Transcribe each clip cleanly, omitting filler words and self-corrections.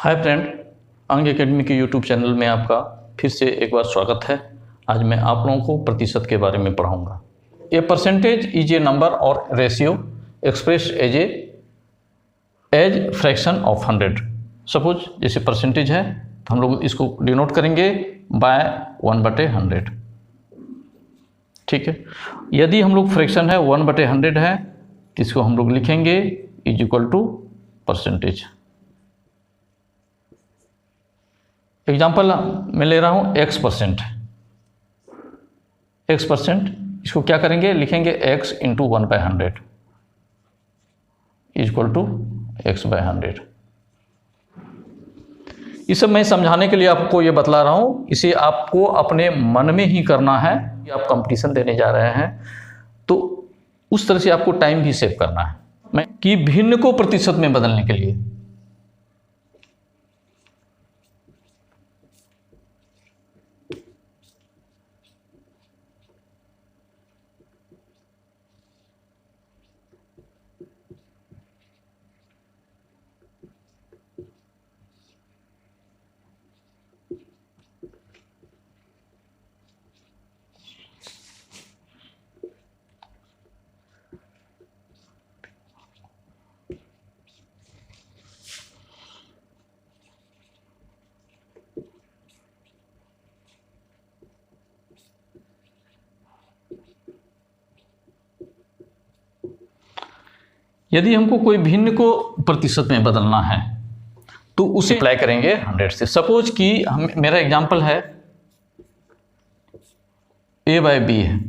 Hi friend, अंग academy के YouTube channel में आपका फिर से एक बार स्वागत है। आज मैं आप लोगों को प्रतिशत के बारे में पढ़ाऊंगा। A percentage is a number और ratio express as fraction of 100। Suppose जैसे परसेंटेज है तो हम लोग इसको डिनोट करेंगे बाय 1/100। ठीक है, यदि हम लोग फ्रैक्शन है 1/100 है तो इसको हम लोग लिखेंगे is equal to percentage. Example मैं ले रहा हूँ x%। इसको क्या करेंगे, लिखेंगे x into 1/100 equal to x/100। ये सब मैं समझाने के लिए आपको ये बतला रहा हूँ, इसे आपको अपने मन में ही करना है। आप कंपटीशन देने जा रहे हैं तो उस तरह से आपको टाइम भी सेव करना है। मैं कि भिन्न को प्रतिशत में बदलने के लिए यदि हमको कोई भिन्न को प्रतिशत में बदलना है तो उसे अप्लाई करेंगे 100 से। सपोज कि मेरा एग्जांपल है a/b है,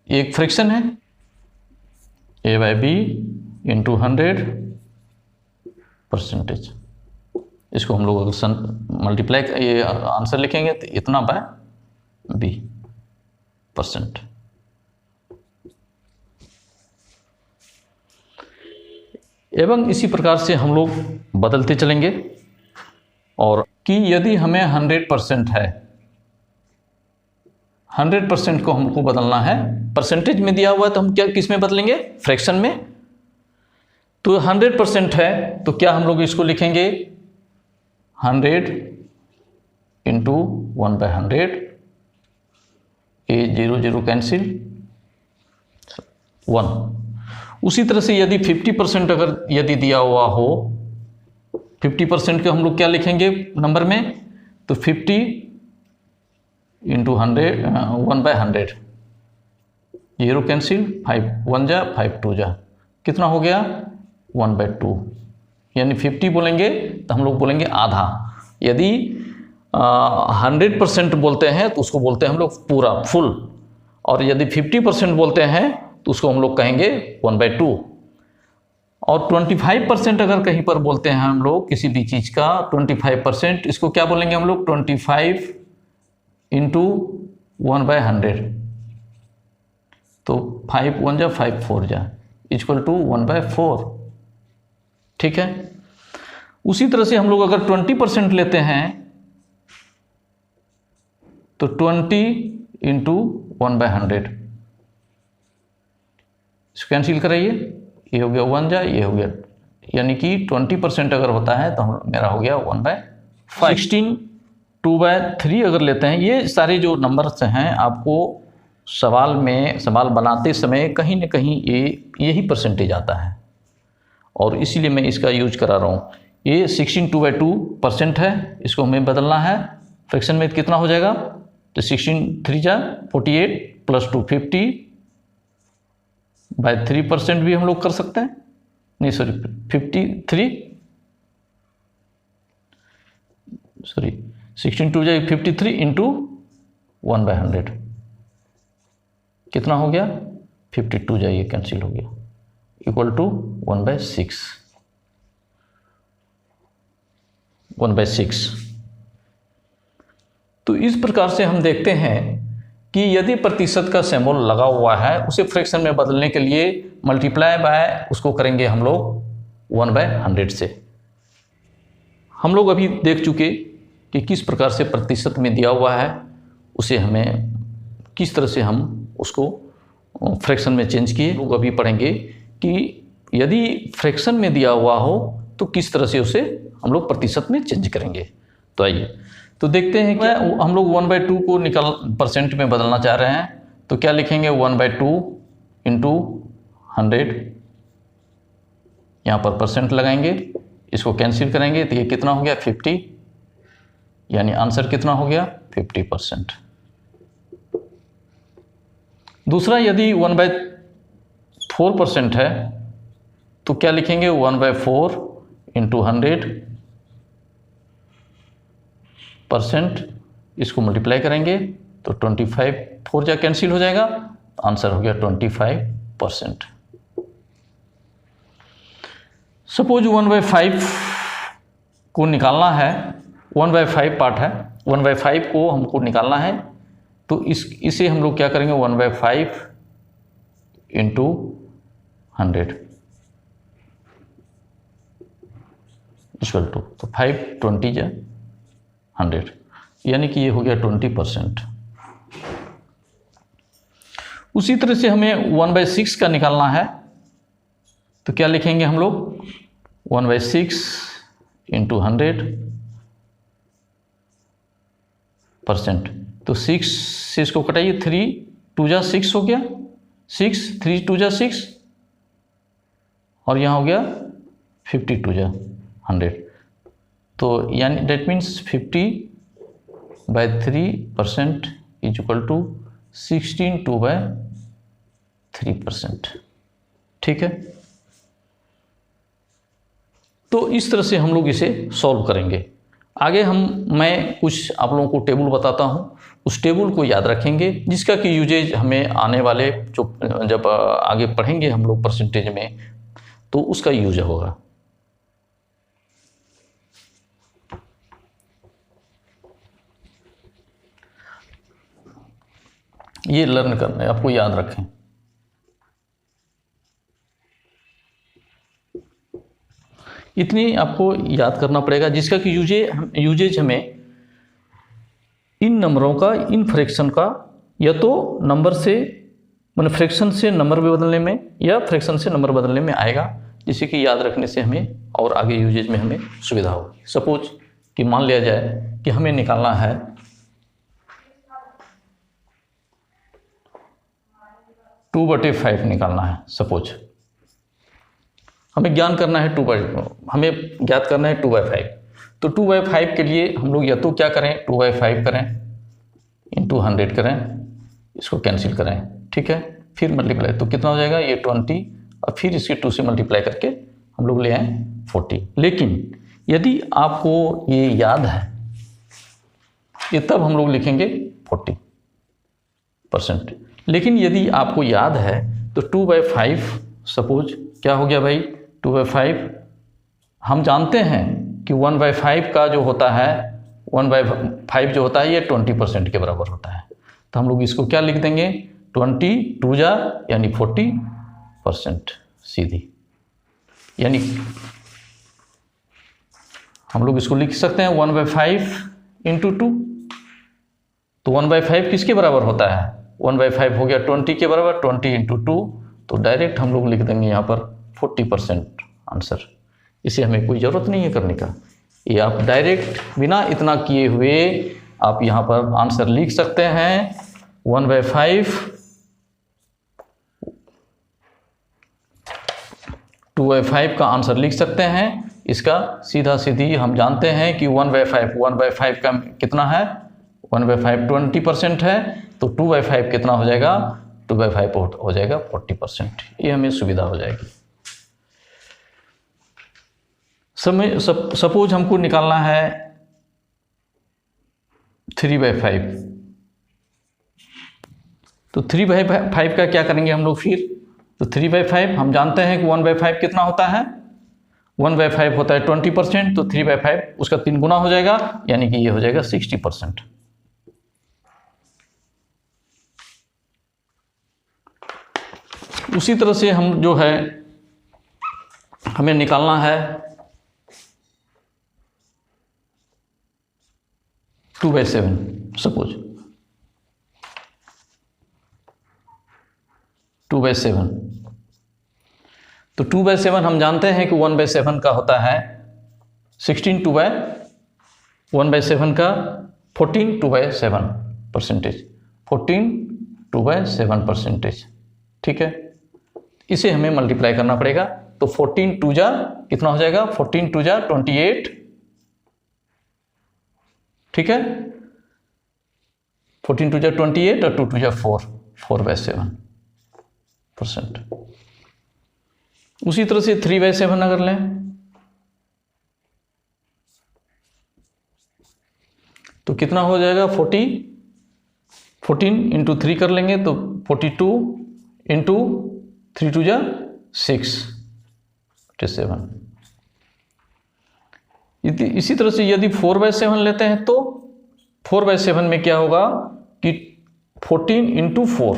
एक फ्रैक्शन है a/b इंटू 100 परसेंटेज। इसको हम लोग अगर मल्टीप्लाई ये आंसर लिखेंगे तो इतना बाय b परसेंट। एवं इसी प्रकार से हम लोग बदलते चलेंगे। और कि यदि हमें 100% है, 100% को हमको बदलना है, परसेंटेज में दिया हुआ है तो हम क्या किस में बदलेंगे, फ्रैक्शन में। तो 100% है तो क्या हम लोग इसको लिखेंगे 100 इंटू 1/100। ये 0 0 कैंसिल 1। उसी तरह से यदि 50% अगर यदि दिया हुआ हो, 50% के हम लोग क्या लिखेंगे नंबर में, तो 50 इंटू 1/100। 0 कैंसिल 5 1 जा 5 2 जा, कितना हो गया 1/2। यानी 50 बोलेंगे तो हम लोग बोलेंगे आधा। यदि 100% बोलते हैं तो उसको बोलते हैं हम लोग पूरा फुल। और यदि 50% बोलते हैं तो उसको हम लोग कहेंगे 1/2। और 25% अगर कहीं पर बोलते हैं हम लोग किसी भी चीज़ का 25%, इसको क्या बोलेंगे हम लोग 25 इंटू 1/100। तो 5 1 जा 5 4 जा इक्वल टू 1/4। ठीक है, उसी तरह से हम लोग अगर 20% लेते हैं तो 20 इंटू 1/100। इसको कैंसिल कराइए, ये हो गया 1 जा, ये हो गया, यानी कि 20% अगर होता है तो मेरा हो गया 1/5। 16 2/3 अगर लेते हैं, ये सारे जो नंबर्स हैं आपको सवाल बनाते समय कहीं ना कहीं यही परसेंटेज आता है और इसीलिए मैं इसका यूज करा रहा हूँ। ये 16 2/2% है, इसको हमें बदलना है फ्रैक्शन में, कितना हो जाएगा, तो 16 3 जा 48 प्लस 2 50 बाय 3% भी हम लोग कर सकते हैं, नहीं सॉरी 53 सॉरी 16 2 जाए 53 इंटू 1/100 कितना हो गया 52 जाइए कैंसिल हो गया इक्वल टू 1/6। तो इस प्रकार से हम देखते हैं कि यदि प्रतिशत का सिंबल लगा हुआ है उसे फ्रैक्शन में बदलने के लिए मल्टीप्लाई बाय उसको करेंगे हम लोग 1/100 से। हम लोग अभी देख चुके कि किस प्रकार से प्रतिशत में दिया हुआ है उसे हमें किस तरह से हम उसको फ्रैक्शन में चेंज किए। लोग अभी पढ़ेंगे कि यदि फ्रैक्शन में दिया हुआ हो तो किस तरह से उसे हम लोग प्रतिशत में चेंज करेंगे। तो आइए तो देखते हैं कि हम लोग 1/2 को परसेंट में बदलना चाह रहे हैं, तो क्या लिखेंगे 1/2 इंटू 100, यहाँ पर परसेंट लगाएंगे, इसको कैंसिल करेंगे तो ये कितना हो गया 50, यानी आंसर कितना हो गया 50%। दूसरा यदि 1/4% है तो क्या लिखेंगे 1/4 इंटू 100%, इसको मल्टीप्लाई करेंगे तो 25, 4 जा कैंसिल हो जाएगा, आंसर हो गया 25%। सपोज 1/5 को निकालना है, 1/5 पार्ट है, 1/5 को हमको निकालना है, तो इसे हम लोग क्या करेंगे 1/5 इंटू 100 इक्वल टू, तो 5 20 जा 100, यानी कि ये हो गया 20%। उसी तरह से हमें 1/6 का निकालना है, तो क्या लिखेंगे हम लोग 1/6 इंटू 100%, तो 6 से इसको कटाइए, 3 2 जा 6 हो गया, 6 3 2 जा 6, और यहाँ हो गया 52 जा 100, तो यानी that means 50/3% is equal to 16 2/3%। ठीक है, तो इस तरह से हम लोग इसे सॉल्व करेंगे। आगे मैं कुछ आप लोगों को टेबल बताता हूँ, उस टेबल को याद रखेंगे, जिसका कि यूजेज हमें आने वाले जब आगे पढ़ेंगे हम लोग परसेंटेज में, तो उसका यूज होगा। ये लर्न करना है, आपको याद रखें। इतनी आपको याद करना पड़ेगा, जिसका कि यूजेज हमें इन नंबरों का, इन फ्रैक्शन का, या तो नंबर से मतलब फ्रैक्शन से नंबर में बदलने में, या फ्रैक्शन से नंबर बदलने में आएगा, जिसे कि याद रखने से हमें और आगे यूजेज में हमें सुविधा होगी। सपोज कि मान लिया जाए कि हमें निकालना है 2/5 निकालना है। सपोज हमें ज्ञात करना है 2/5, तो 2/5 के लिए हम लोग या तो क्या करें 2/5 करें इंटू 100 करें, इसको कैंसिल करें, ठीक है, फिर मल्टीप्लाई, तो कितना हो जाएगा ये 20, और फिर इसके 2 से मल्टीप्लाई करके हम लोग ले आए 40। लेकिन यदि आपको ये याद है, ये तब हम लोग लिखेंगे 40%। लेकिन यदि आपको याद है तो 2/5 सपोज क्या हो गया भाई 2/5, हम जानते हैं कि 1/5 का जो होता है 1/5 जो होता है ये 20% के बराबर होता है, तो हम लोग इसको क्या लिख देंगे 20 2 जा यानी 40% सीधी, यानी हम लोग इसको लिख सकते हैं 1/5 इंटू 2, तो 1/5 किसके बराबर होता है 1/5 हो गया 20 के बराबर, 20 इंटू 2, तो डायरेक्ट हम लोग लिख देंगे यहाँ पर 40% आंसर। इसे हमें कोई ज़रूरत नहीं है करने का, ये आप डायरेक्ट बिना इतना किए हुए आप यहाँ पर आंसर लिख सकते हैं 1/5 2/5 का आंसर लिख सकते हैं। इसका सीधा सीधी हम जानते हैं कि 1/5 का कितना है 1/5 20% है, तो 2/5 कितना हो जाएगा 2/5 हो जाएगा 40%। ये हमें सुविधा हो जाएगी। सपोज हमको निकालना है 3/5, तो 3/5 का क्या करेंगे हम लोग फिर, तो 3/5 हम जानते हैं कि 1/5 कितना होता है 1/5 होता है 20%, तो 3/5 उसका 3 गुना हो जाएगा, यानी कि ये हो जाएगा 60%। उसी तरह से हम जो है हमें निकालना है 2/7 सपोज 2/7, तो 2/7 हम जानते हैं कि 1/7 का होता है 16 2/1/7 का 14 2/7%, 14 2/7%, ठीक है। इसे हमें मल्टीप्लाई करना पड़ेगा, तो 14 2 जा कितना हो जाएगा, 14 2 जा 28, ठीक है, 14 2 जा 28 और 2 2 जा 4/7%। उसी तरह से 3/7 अगर लें तो कितना हो जाएगा, 14 इंटू 3 कर लेंगे तो 42 इंटू 3 2 जा 6/7। इसी तरह से यदि 4/7 लेते हैं तो 4/7 में क्या होगा कि 14 इंटू 4,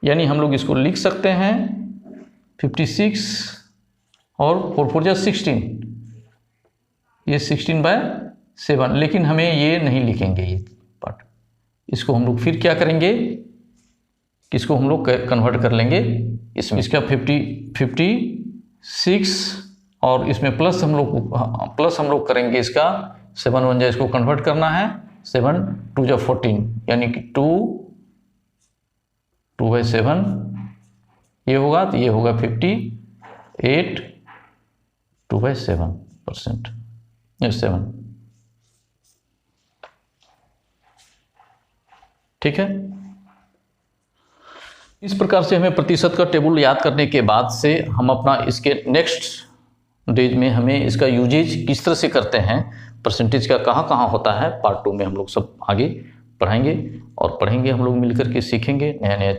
यानी हम लोग इसको लिख सकते हैं 56 और 4 4 जा 16, ये 16/7, लेकिन हमें ये नहीं लिखेंगे ये पार्ट, इसको हम लोग फिर क्या करेंगे, किसको हम लोग कन्वर्ट कर लेंगे इसमें, इसका 56 और इसमें प्लस हम लोग करेंगे इसका 7 1 जा, इसको कन्वर्ट करना है, 7 2 जा 14, यानी कि 2/7 ये होगा, तो ये होगा 58 2/7%, 7, ठीक है। इस प्रकार से हमें प्रतिशत का टेबल याद करने के बाद से हम अपना इसके नेक्स्ट डेज में हमें इसका यूजेज किस तरह से करते हैं, परसेंटेज का कहाँ कहाँ होता है, पार्ट 2 में हम लोग सब आगे पढ़ाएंगे और पढ़ेंगे, हम लोग मिलकर के सीखेंगे नया नया चीज़।